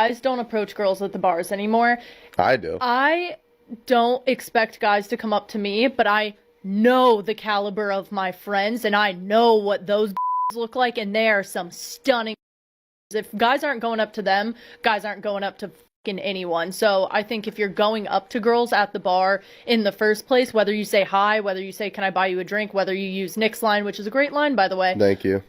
Guys don't approach girls at the bars anymore. I do. I don't expect guys to come up to me, but I know the caliber of my friends, and I know what those look like, and they are some stunning. If guys aren't going up to them, guys aren't going up to fucking anyone. So I think if you're going up to girls at the bar in the first place, whether you say hi, whether you say, can I buy you a drink, whether you use Nick's line, which is a great line, by the way. Thank you.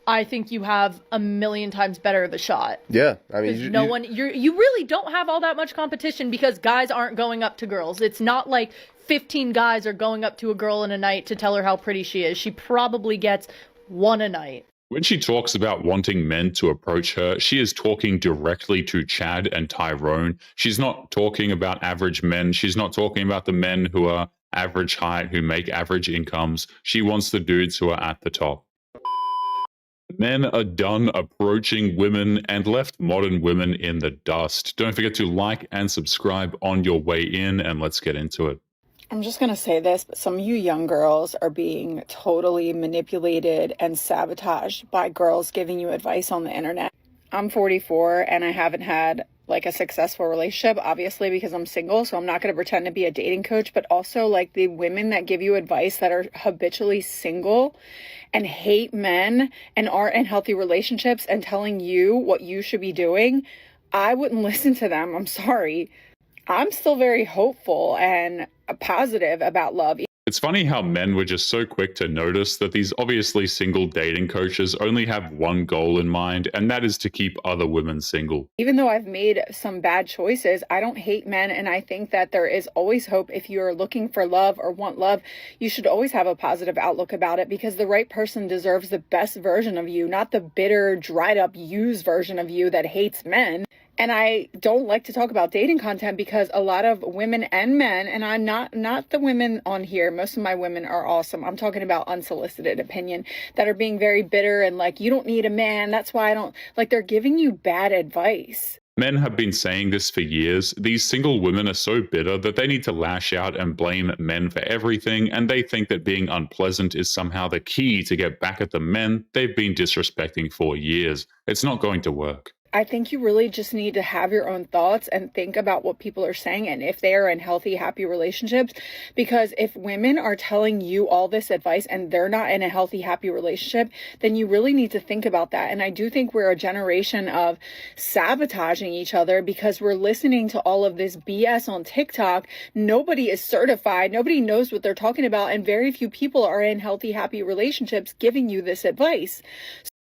I think you have a million times better of a shot. Yeah, I mean, you really don't have all that much competition because guys aren't going up to girls. It's not like 15 guys are going up to a girl in a night to tell her how pretty she is. She probably gets one a night. When she talks about wanting men to approach her, she is talking directly to Chad and Tyrone. She's not talking about average men. She's not talking about the men who are average height, who make average incomes. She wants the dudes who are at the top. Men are done approaching women and left modern women in the dust. Don't forget to like and subscribe on your way in, and let's get into it. I'm just going to say this, but some of you young girls are being totally manipulated and sabotaged by girls giving you advice on the internet. I'm 44 and I haven't had like a successful relationship, obviously, because I'm single. So I'm not going to pretend to be a dating coach, but also like the women that give you advice that are habitually single and hate men and aren't in healthy relationships and telling you what you should be doing. I wouldn't listen to them. I'm sorry. I'm still very hopeful and positive about love. It's funny how men were just so quick to notice that these obviously single dating coaches only have one goal in mind, and that is to keep other women single. Even though I've made some bad choices, I don't hate men, and I think that there is always hope. If you're looking for love or want love, you should always have a positive outlook about it, because the right person deserves the best version of you, not the bitter, dried up, used version of you that hates men. And I don't like to talk about dating content because a lot of women and men, and I'm not the women on here, most of my women are awesome. I'm talking about unsolicited opinion, that are being very bitter and like, you don't need a man. That's why I don't, like, they're giving you bad advice. Men have been saying this for years. These single women are so bitter that they need to lash out and blame men for everything, and they think that being unpleasant is somehow the key to get back at the men they've been disrespecting for years. It's not going to work. I think you really just need to have your own thoughts and think about what people are saying and if they are in healthy, happy relationships. Because if women are telling you all this advice and they're not in a healthy, happy relationship, then you really need to think about that. And I do think we're a generation of sabotaging each other because we're listening to all of this BS on TikTok. Nobody is certified. Nobody knows what they're talking about. And very few people are in healthy, happy relationships giving you this advice.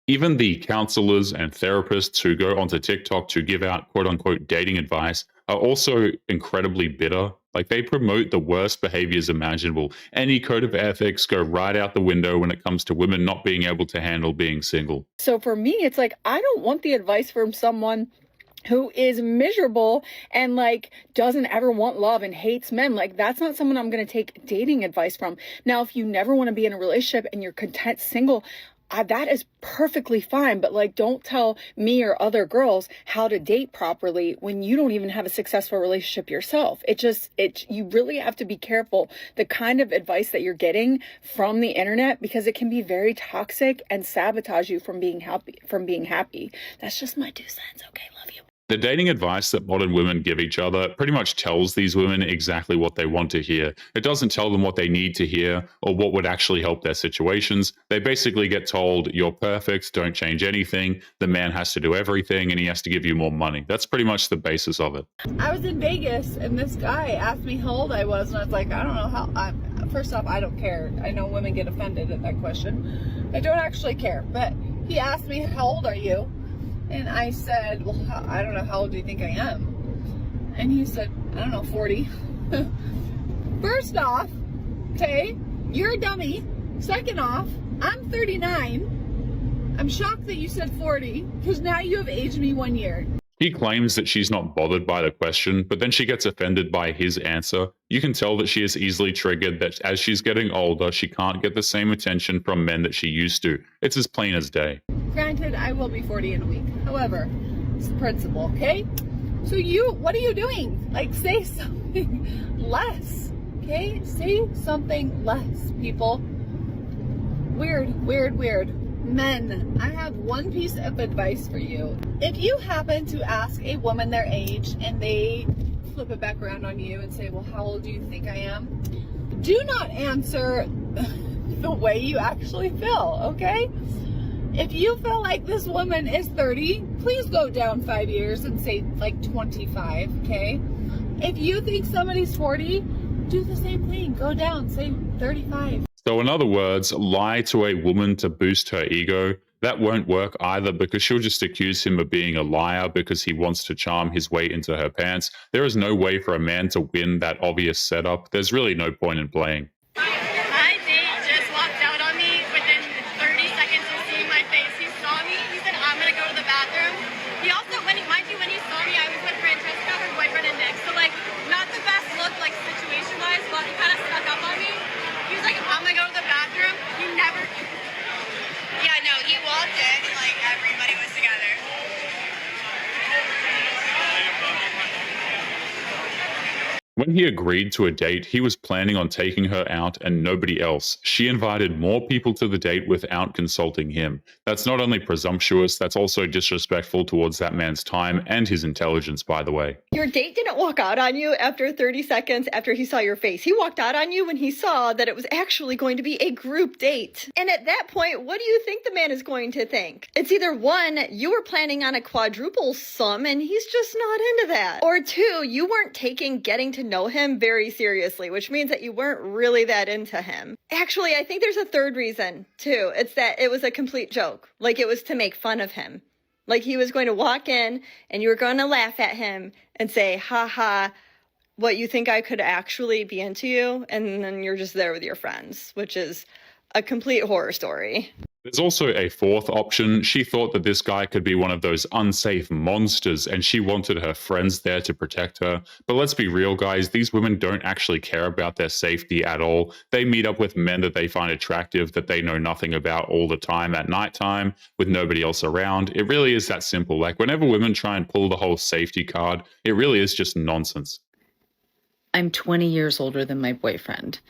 Even the counselors and therapists who go onto TikTok to give out quote-unquote dating advice are also incredibly bitter. Like, they promote the worst behaviors imaginable. Any code of ethics go right out the window when it comes to women not being able to handle being single. So for me, it's like, I don't want the advice from someone who is miserable and like doesn't ever want love and hates men. Like, that's not someone I'm going to take dating advice from. Now, if you never want to be in a relationship and you're content single, that is perfectly fine, but like, don't tell me or other girls how to date properly when you don't even have a successful relationship yourself. You really have to be careful the kind of advice that you're getting from the internet, because it can be very toxic and sabotage you from being happy. That's just my 2 cents. Okay, love you. The dating advice that modern women give each other pretty much tells these women exactly what they want to hear. It doesn't tell them what they need to hear or what would actually help their situations. They basically get told, you're perfect, don't change anything, the man has to do everything, and he has to give you more money. That's pretty much the basis of it. I was in Vegas and this guy asked me how old I was, and I was like, I don't know how. First off, I don't care. I know women get offended at that question. I don't actually care, but he asked me, how old are you? And I said, well, I don't know, how old do you think I am? And he said, I don't know, 40. First off, okay, you're a dummy. Second off, I'm 39. I'm shocked that you said 40, because now you have aged me 1 year. He claims that she's not bothered by the question, but then she gets offended by his answer. You can tell that she is easily triggered, that as she's getting older, she can't get the same attention from men that she used to. It's as plain as day. Granted, I will be 40 in a week. However, it's the principle, okay? So what are you doing? Like, say something less, okay? Say something less, people. Weird. Men, I have one piece of advice for you. If you happen to ask a woman their age and they flip it back around on you and say, well, how old do you think I am? Do not answer the way you actually feel, okay? If you feel like this woman is 30, please go down 5 years and say like 25, okay? If you think somebody's 40, do the same thing. Go down, say 35. So in other words, lie to a woman to boost her ego. That won't work either, because she'll just accuse him of being a liar because he wants to charm his way into her pants. There is no way for a man to win that obvious setup. There's really no point in playing. My date just walked out on me within 30 seconds of seeing my face. He saw me, he said, I'm gonna go to the bathroom. He also, mind you, when he saw me, I was with Francesca, her boyfriend, and Nick. So like, not the best look, like situation-wise, but he kind of snuck up on me. He was like, I'm gonna go to the bathroom. He never... Yeah, no, he walked in and like everybody was together. When he agreed to a date, he was planning on taking her out and nobody else. She invited more people to the date without consulting him. That's not only presumptuous, that's also disrespectful towards that man's time and his intelligence, by the way. Your date didn't walk out on you after 30 seconds after he saw your face. He walked out on you when he saw that it was actually going to be a group date. And at that point, what do you think the man is going to think? It's either one, you were planning on a quadruple sum and he's just not into that. Or two, you weren't taking getting to know him very seriously, which means that you weren't really that into him. Actually, I think there's a third reason too. It's that it was a complete joke. Like it was to make fun of him. Like he was going to walk in and you were going to laugh at him and say, ha ha, what, you think I could actually be into you? And then you're just there with your friends, which is a complete horror story. There's also a fourth option. She thought that this guy could be one of those unsafe monsters and she wanted her friends there to protect her. But let's be real, guys, these women don't actually care about their safety at all. They meet up with men that they find attractive, that they know nothing about all the time at nighttime with nobody else around. It really is that simple. Like whenever women try and pull the whole safety card, it really is just nonsense. I'm 20 years older than my boyfriend.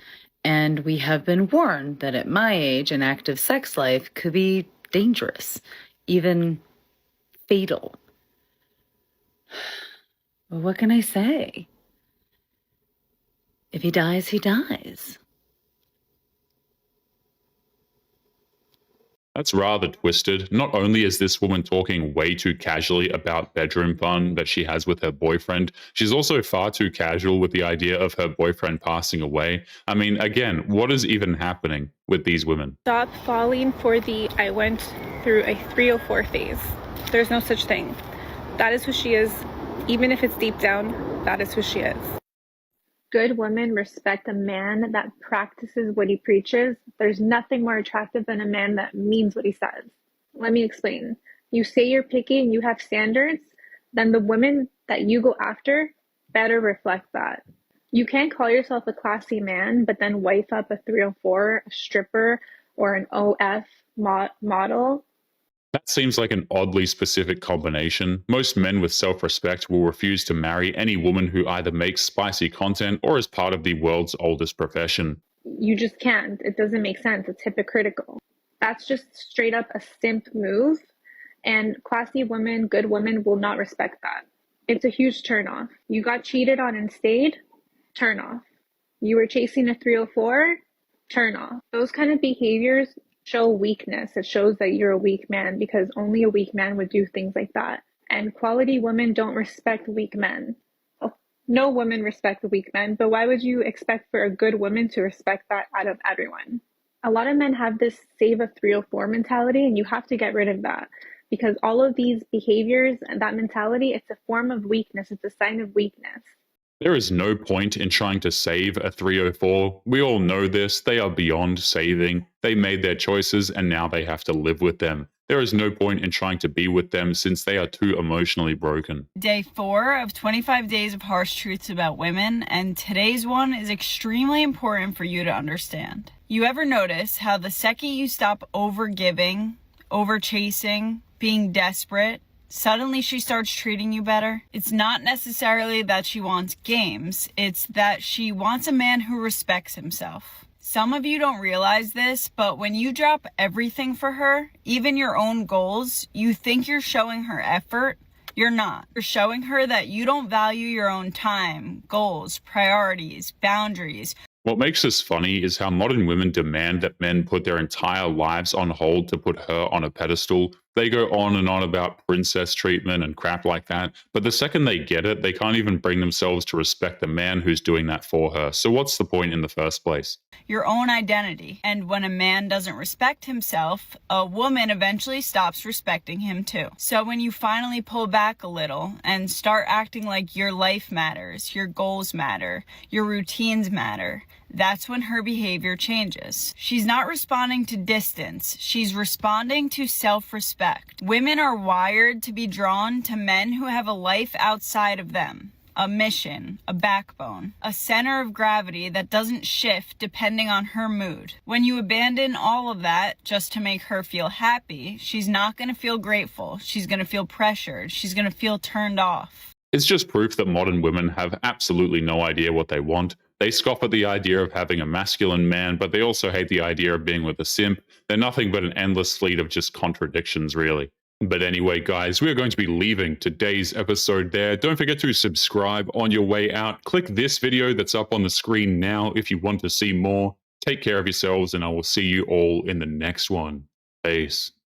And we have been warned that at my age, an active sex life could be dangerous, even fatal. Well, what can I say? If he dies, he dies. That's rather twisted. Not only is this woman talking way too casually about bedroom fun that she has with her boyfriend, she's also far too casual with the idea of her boyfriend passing away. I mean, again, what is even happening with these women? Stop falling for the I went through a 304 phase. There's no such thing. That is who she is. Even if it's deep down, that is who she is. Good women respect a man that practices what he preaches. There's nothing more attractive than a man that means what he says. Let me explain. You say you're picky and you have standards, then the women that you go after better reflect that. You can't call yourself a classy man, but then wife up a 304, a stripper, or an OF model. That seems like an oddly specific combination. Most men with self-respect will refuse to marry any woman who either makes spicy content or is part of the world's oldest profession. You just can't. It doesn't make sense. It's hypocritical. That's just straight up a simp move, and classy women, good women will not respect that. It's a huge turnoff. You got cheated on and stayed? Turn off. You were chasing a 304? Turn off. Those kind of behaviors show weakness. It shows that you're a weak man, because only a weak man would do things like that. And quality women don't respect weak men. Oh, no women respect weak men, but why would you expect for a good woman to respect that out of everyone? A lot of men have this save a 304 mentality, and you have to get rid of that, because all of these behaviors and that mentality, it's a form of weakness. It's a sign of weakness. There is no point in trying to save a 304. We all know this. They are beyond saving. They made their choices and now they have to live with them. There is no point in trying to be with them since they are too emotionally broken. Day 4 of 25 days of harsh truths about women, and today's one is extremely important for you to understand. You ever notice how the second you stop over-giving, over-chasing, being desperate, suddenly she starts treating you better? It's not necessarily that she wants games, it's that she wants a man who respects himself. Some of you don't realize this, but when you drop everything for her, even your own goals, you think you're showing her effort. You're not. You're showing her that you don't value your own time, goals, priorities, boundaries. What makes this funny is how modern women demand that men put their entire lives on hold to put her on a pedestal. They go on and on about princess treatment and crap like that, but the second they get it, they can't even bring themselves to respect the man who's doing that for her. So what's the point in the first place? Your own identity. And when a man doesn't respect himself, a woman eventually stops respecting him too. So when you finally pull back a little and start acting like your life matters, your goals matter, your routines matter, that's when her behavior changes. She's not responding to distance. She's responding to self-respect. Women are wired to be drawn to men who have a life outside of them. A mission, a backbone, a center of gravity that doesn't shift depending on her mood. When you abandon all of that just to make her feel happy, she's not going to feel grateful. She's going to feel pressured. She's going to feel turned off. It's just proof that modern women have absolutely no idea what they want. They scoff at the idea of having a masculine man, but they also hate the idea of being with a simp. They're nothing but an endless fleet of just contradictions, really. But anyway, guys, we're going to be leaving today's episode there. Don't forget to subscribe on your way out. Click this video that's up on the screen now if you want to see more. Take care of yourselves, and I will see you all in the next one. Peace.